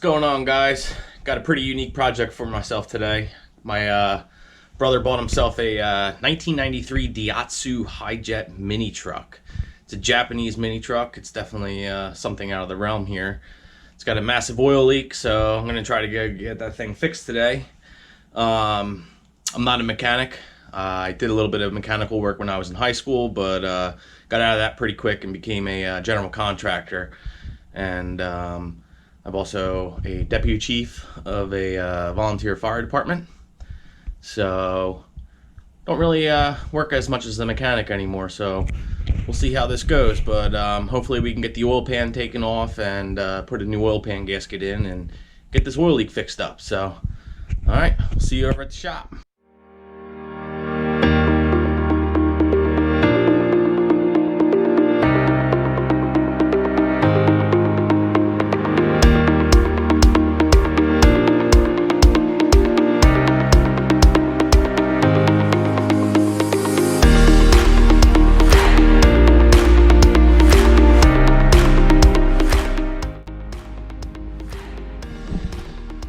going on, guys? Got a pretty unique project for myself today. My brother bought himself a 1993 Daihatsu Hi-Jet mini truck. It's a Japanese mini truck. It's definitely something out of the realm here. It's got a massive oil leak, so I'm gonna try to get that thing fixed today. I'm not a mechanic. I did a little bit of mechanical work when I was in high school, but got out of that pretty quick and became a general contractor. And I'm also a deputy chief of a volunteer fire department. So don't really work as much as the mechanic anymore. So we'll see how this goes. But hopefully we can get the oil pan taken off and put a new oil pan gasket in and get this oil leak fixed up. So, all right, we'll see you over at the shop.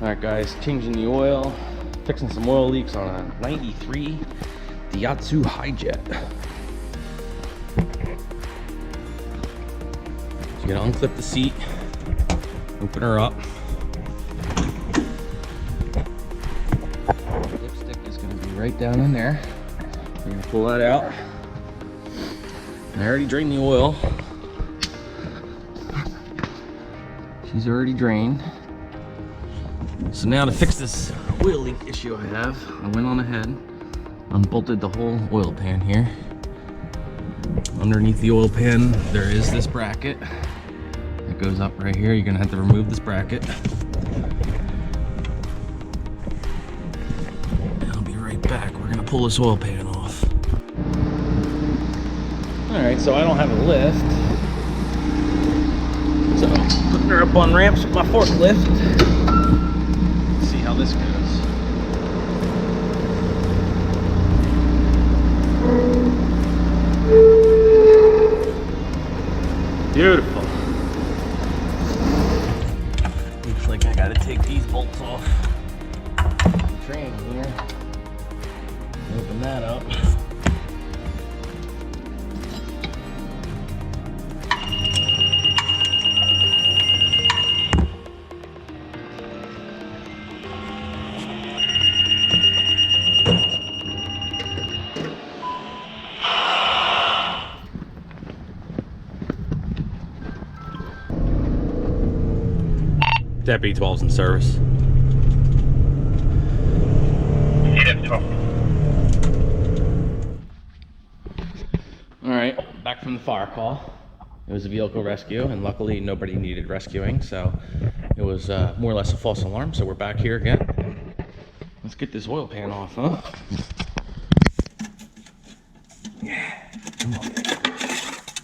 Alright guys, changing the oil, fixing some oil leaks on a 93 Daihatsu Hi-Jet. So you're gonna unclip the seat, open her up. Lipstick is gonna be right down in there. We're gonna pull that out. I already drained the oil. She's already drained. So now to fix this oil leak issue I have, I went on ahead, unbolted the whole oil pan here. Underneath the oil pan, there is this bracket that goes up right here. You're gonna have to remove this bracket. And I'll be right back. We're gonna pull this oil pan off. All right, so I don't have a lift. So putting her up on ramps with my forklift. How this goes. Beautiful. Looks like I gotta take these bolts off the train here. Open that up. Deputy 12's in service. Shift 12. Alright, back from the fire call. It was a vehicle rescue, and luckily nobody needed rescuing, so it was more or less a false alarm, so we're back here again. Let's get this oil pan off, huh? Yeah, come on.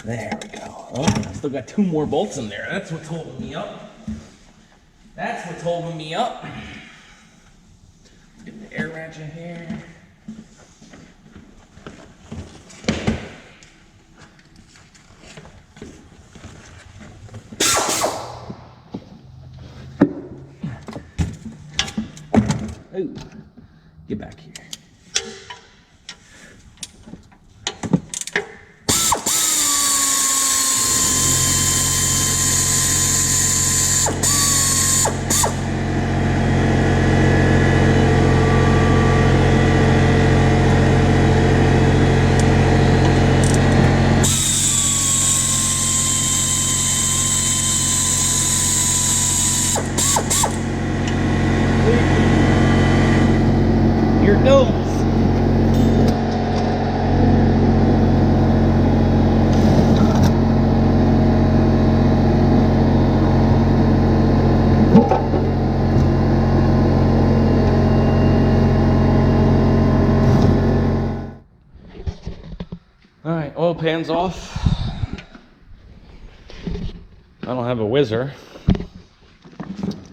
There we go. Oh, I still got 2 more bolts in there. That's what's holding me up. That's what's holding me up. Get the air ratchet here. Ooh, get back here. Here it goes. All right, oil pan's off. I don't have a whizzer.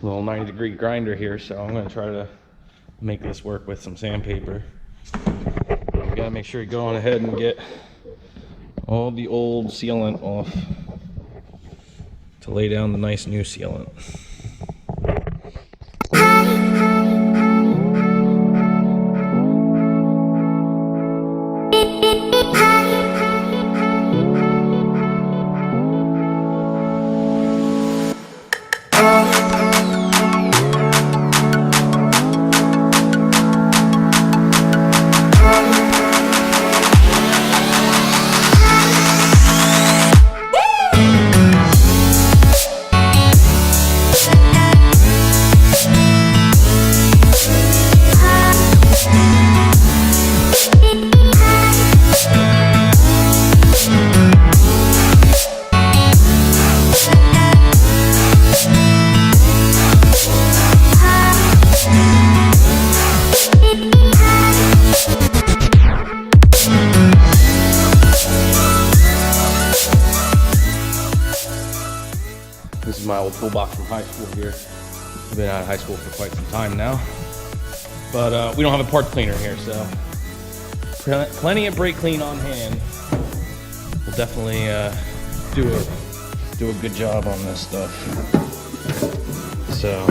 Little 90-degree grinder here, so I'm going to try to make this work with some sandpaper. You gotta make sure you go on ahead and get all the old sealant off to lay down the nice new sealant. toolbox from high school here. I've been out of high school for quite some time now. But we don't have a part cleaner here, so plenty of brake clean on hand. We'll definitely do a good job on this stuff. So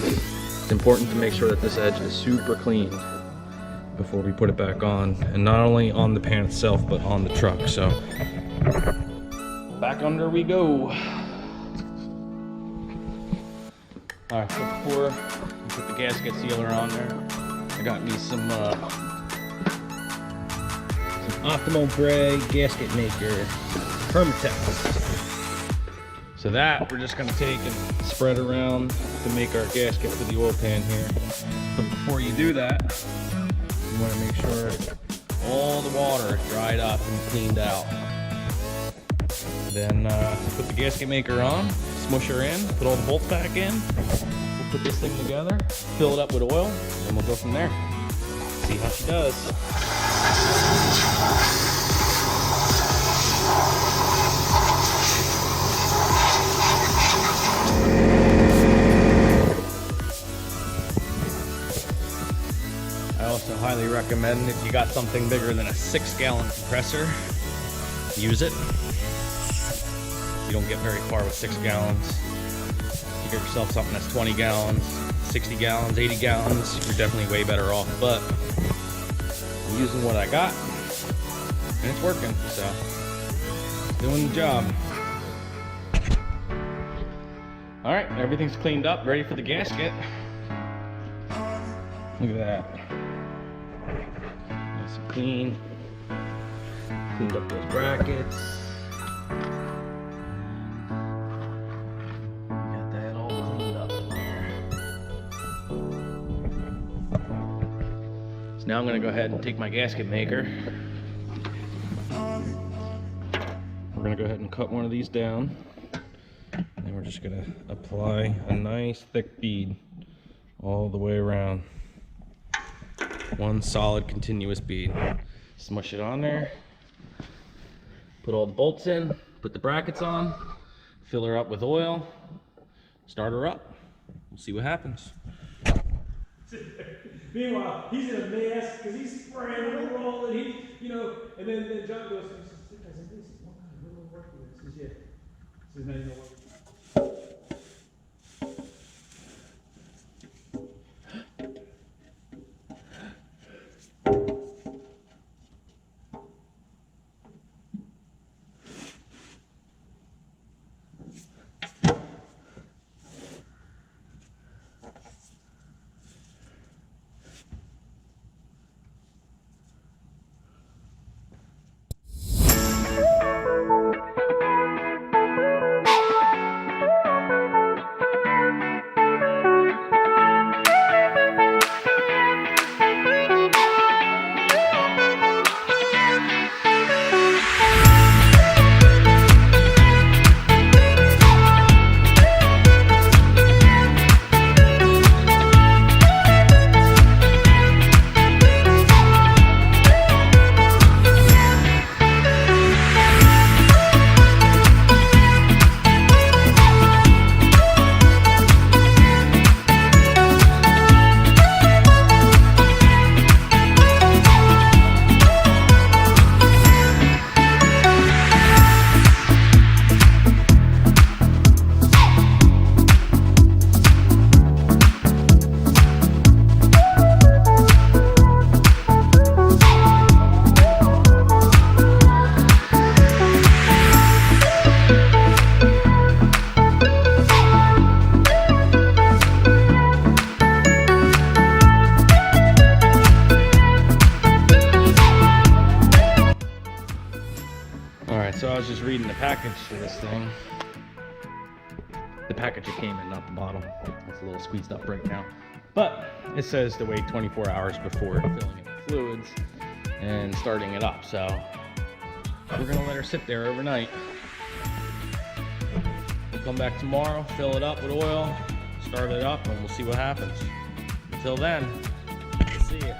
it's important to make sure that this edge is super clean before we put it back on, and not only on the pan itself but on the truck. So back under we go. All right, so before we put the gasket sealer on there, I got me some Optimal Gray gasket maker Permatex. So that we're just gonna take and spread around to make our gasket for the oil pan here. But before you do that, you wanna make sure all the water is dried up and cleaned out. Then put the gasket maker on, smush her in, put all the bolts back in. We'll put this thing together, fill it up with oil, and we'll go from there. See how she does. I also highly recommend, if you got something bigger than a 6-gallon compressor, use it. You don't get very far with 6 gallons. You get yourself something that's 20 gallons, 60 gallons, 80 gallons, you're definitely way better off. But I'm using what I got, and it's working, so doing the job. All right, everything's cleaned up, ready for the gasket. Look at that. Nice and clean. Cleaned up those brackets. Got that all cleaned up in there. So now I'm gonna go ahead and take my gasket maker. We're gonna go ahead and cut one of these down. And we're just gonna apply a nice thick bead all the way around. One solid continuous bead. Smush it on there. Put all the bolts in, put the brackets on, fill her up with oil, start her up. We'll see what happens. Meanwhile, he's in a mess because he's spraying and rolling. And then John goes, I said, this is what kind of little work with this? He says, yeah. He says, now you know what. So I was just reading the package for this thing. The package it came in, not the bottle. It's a little squeezed up right now. But it says to wait 24 hours before filling it with fluids and starting it up. So we're gonna let her sit there overnight. We'll come back tomorrow, fill it up with oil, start it up, and we'll see what happens. Until then, see ya.